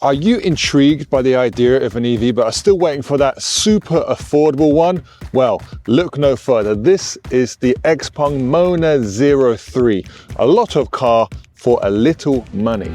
Are you intrigued by the idea of an EV but are still waiting for that super affordable one? Well, look no further. This is the XPENG Mona 03, a lot of car for a little money.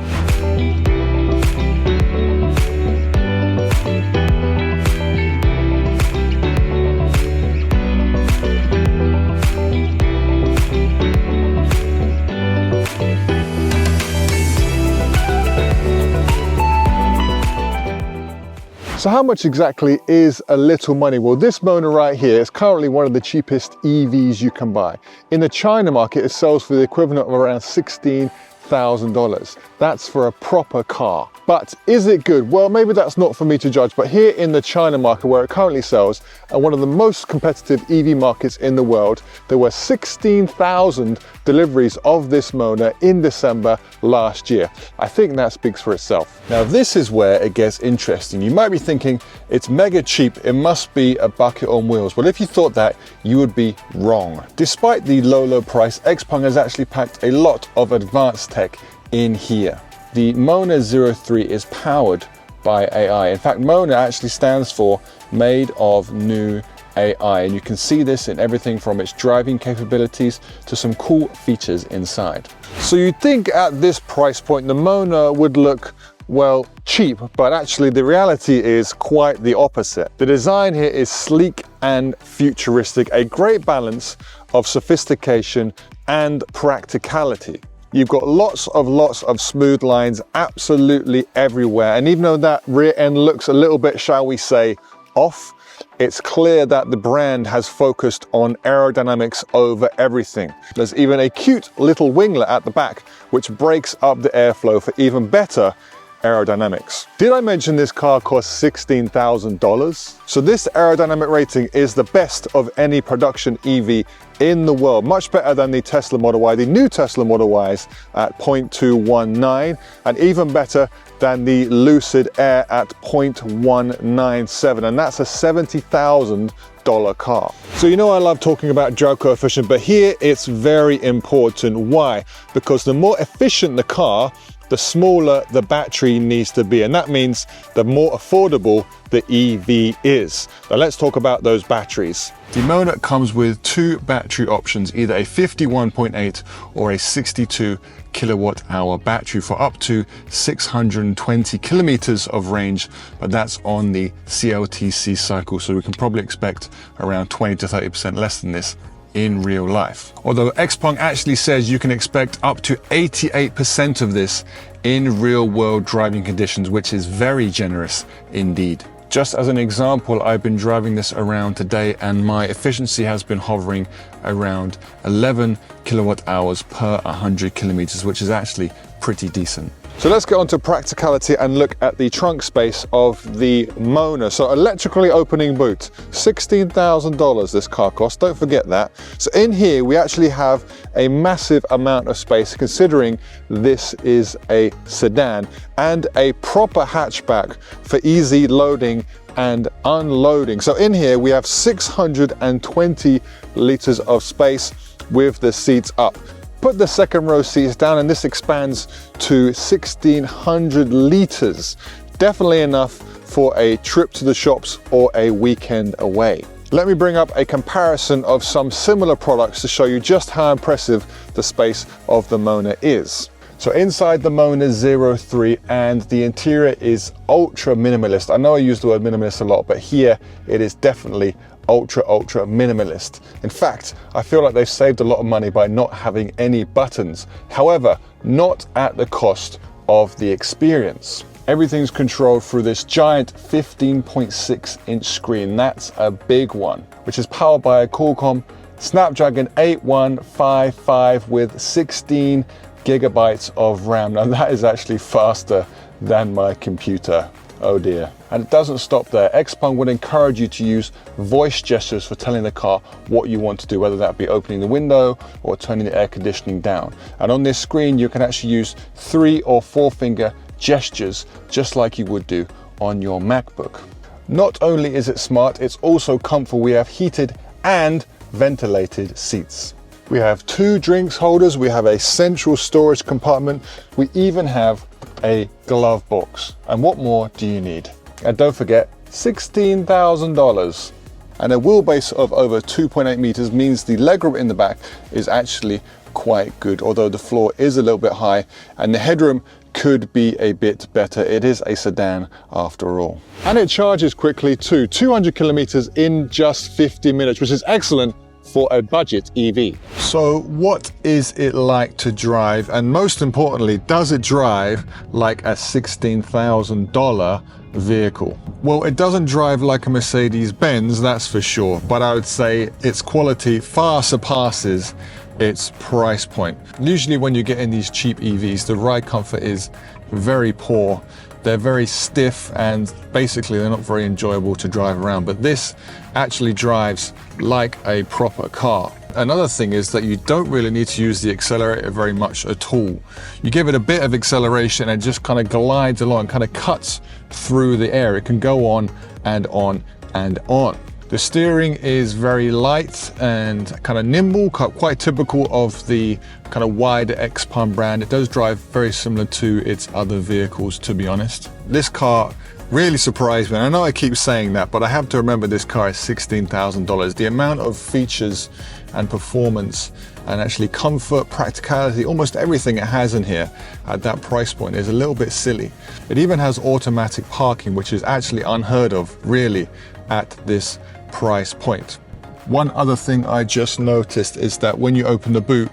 So how much exactly is a little money? Well, this Mona right here is currently one of the cheapest EVs you can buy. In the China market, it sells for the equivalent of around $16,000. That's for a proper car. But is it good? Well, maybe that's not for me to judge, but here in the China market where it currently sells, and one of the most competitive EV markets in the world, there were 16,000 deliveries of this Mona in December last year. I think that speaks for itself. Now, this is where it gets interesting. You might be thinking, it's mega cheap, it must be a bucket on wheels. Well, if you thought that, you would be wrong. Despite the low price, XPENG has actually packed a lot of advanced tech in here. The Mona 03 is powered by AI. In fact, Mona actually stands for Made of New AI, and you can see this in everything from its driving capabilities to some cool features inside. So you'd think at this price point the Mona would look, well, cheap, but actually the reality is quite the opposite. The design here is sleek and futuristic, a great balance of sophistication and practicality. You've got lots of smooth lines absolutely everywhere, and even though that rear end looks a little bit, shall we say, off, it's clear that the brand has focused on aerodynamics over everything. There's even a cute little winglet at the back which breaks up the airflow for even better aerodynamics. Did I mention this car costs $16,000? So this aerodynamic rating is the best of any production EV in the world, much better than the Tesla Model Y, the new Tesla Model Ys at 0.219, and even better than the Lucid Air at 0.197, and that's a $70,000 car. So you know I love talking about drag coefficient, but here it's very important. Why? Because the more efficient the car, the smaller the battery needs to be, and that means the more affordable the EV is. Now let's talk about those batteries. The Mona comes with two battery options, either a 51.8 or a 62 kilowatt hour battery for up to 620 kilometers of range, but that's on the CLTC cycle, so we can probably expect around 20 to 30% less than this in real life. Although XPENG actually says you can expect up to 88% of this in real world driving conditions, which is very generous indeed. Just as an example, I've been driving this around today and my efficiency has been hovering around 11 kilowatt hours per 100 kilometers, which is actually pretty decent. So let's get on to practicality and look at the trunk space of the Mona. So electrically opening boot, $16,000 this car costs, don't forget that. So in here we actually have a massive amount of space considering this is a sedan, and a proper hatchback for easy loading and unloading. So in here we have 620 liters of space with the seats up. Put the second row seats down and this expands to 1,600 liters. Definitely enough for a trip to the shops or a weekend away. Let me bring up a comparison of some similar products to show you just how impressive the space of the Mona is. So inside the Mona 03, and the interior is ultra minimalist. I know I use the word minimalist a lot, but here it is definitely ultra minimalist. In fact, I feel like they've saved a lot of money by not having any buttons. However, not at the cost of the experience. Everything's controlled through this giant 15.6-inch screen. That's a big one, which is powered by a Qualcomm Snapdragon 8155 with 16 gigabytes of RAM. Now that is actually faster than my computer. Oh dear. And it doesn't stop there. XPENG would encourage you to use voice gestures for telling the car what you want to do, whether that be opening the window or turning the air conditioning down. And on this screen, you can actually use 3 or 4 finger gestures, just like you would do on your MacBook. Not only is it smart, it's also comfortable. We have heated and ventilated seats. We have 2 drinks holders. We have a central storage compartment. We even have a glove box. And what more do you need? And don't forget, $16,000. And a wheelbase of over 2.8 meters means the legroom in the back is actually quite good, although the floor is a little bit high and the headroom could be a bit better. It is a sedan after all. And it charges quickly too, 200 kilometers in just 50 minutes, which is excellent for a budget EV. So what is it like to drive? And most importantly, does it drive like a $16,000 vehicle? Well, it doesn't drive like a Mercedes-Benz, that's for sure, but I would say its quality far surpasses its price point. Usually when you get in these cheap EVs, the ride comfort is very poor. They're very stiff and basically they're not very enjoyable to drive around, but this actually drives like a proper car. Another thing is that you don't really need to use the accelerator very much at all. You give it a bit of acceleration and it just kind of glides along, kind of cuts through the air. It can go on and on and on. The steering is very light and kind of nimble, quite typical of the kind of wider XPENG brand. It does drive very similar to its other vehicles, to be honest. This car really surprised me. And I know I keep saying that, but I have to remember this car is $16,000. The amount of features and performance and actually comfort, practicality, almost everything it has in here at that price point is a little bit silly. It even has automatic parking, which is actually unheard of, really, at this price point. One other thing I just noticed is that when you open the boot,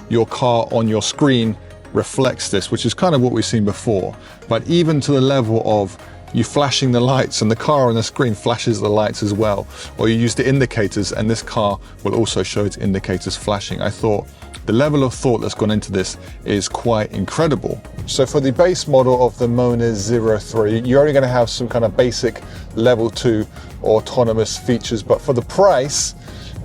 your car on your screen reflects this, which is kind of what we've seen before, but even to the level of you flashing the lights and the car on the screen flashes the lights as well, or you use the indicators and this car will also show its indicators flashing. I thought the level of thought that's gone into this is quite incredible. So for the base model of the Mona 03, you're only going to have some kind of basic level 2 autonomous features, but for the price,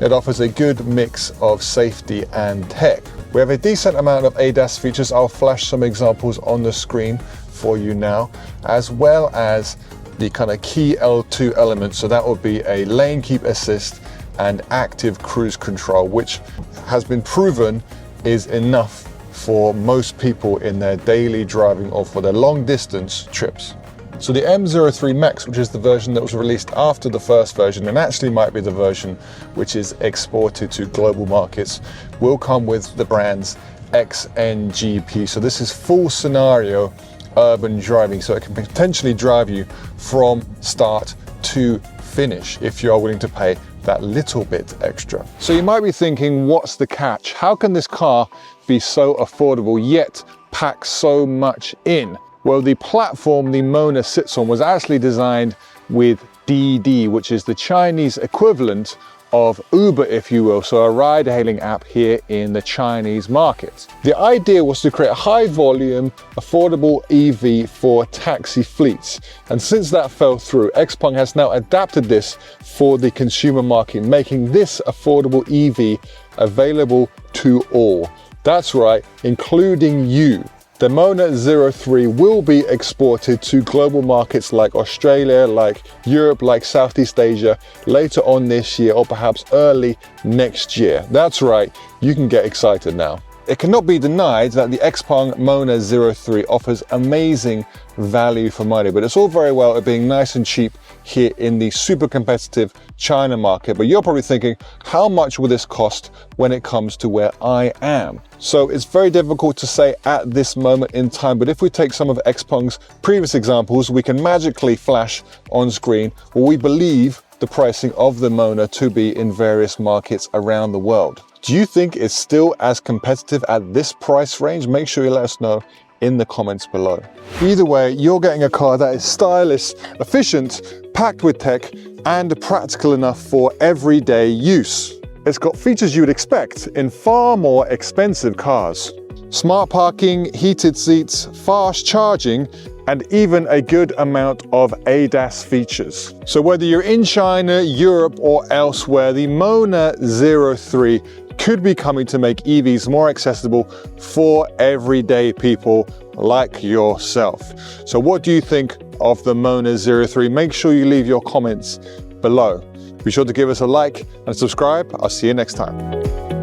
it offers a good mix of safety and tech. We have a decent amount of ADAS features. I'll flash some examples on the screen for you now, as well as the kind of key L2 elements. So that would be a lane keep assist and active cruise control, which has been proven is enough for most people in their daily driving or for their long distance trips. So the M03 Max, which is the version that was released after the first version, and actually might be the version which is exported to global markets, will come with the brand's XNGP. So this is full scenario urban driving, so it can potentially drive you from start to finish if you are willing to pay that little bit extra. So you might be thinking, what's the catch? How can this car be so affordable yet pack so much in? Well, the platform the Mona sits on was actually designed with DD, which is the Chinese equivalent of Uber, if you will, so a ride-hailing app here in the Chinese market. The idea was to create a high-volume, affordable EV for taxi fleets. And since that fell through, XPENG has now adapted this for the consumer market, making this affordable EV available to all. That's right, including you. The Mona 03 will be exported to global markets like Australia, like Europe, like Southeast Asia later on this year or perhaps early next year. That's right, you can get excited now. It cannot be denied that the XPENG Mona 03 offers amazing value for money, but it's all very well at being nice and cheap here in the super competitive China market. But you're probably thinking, how much will this cost when it comes to where I am? So it's very difficult to say at this moment in time, but if we take some of XPENG's previous examples, we can magically flash on screen what we believe the pricing of the Mona to be in various markets around the world. Do you think it's still as competitive at this price range? Make sure you let us know in the comments below. Either way, you're getting a car that is stylish, efficient, packed with tech, and practical enough for everyday use. It's got features you would expect in far more expensive cars. Smart parking, heated seats, fast charging, and even a good amount of ADAS features. So whether you're in China, Europe, or elsewhere, the Mona 03 could be coming to make EVs more accessible for everyday people like yourself. So what do you think of the Mona 03? Make sure you leave your comments below. Be sure to give us a like and subscribe. I'll see you next time.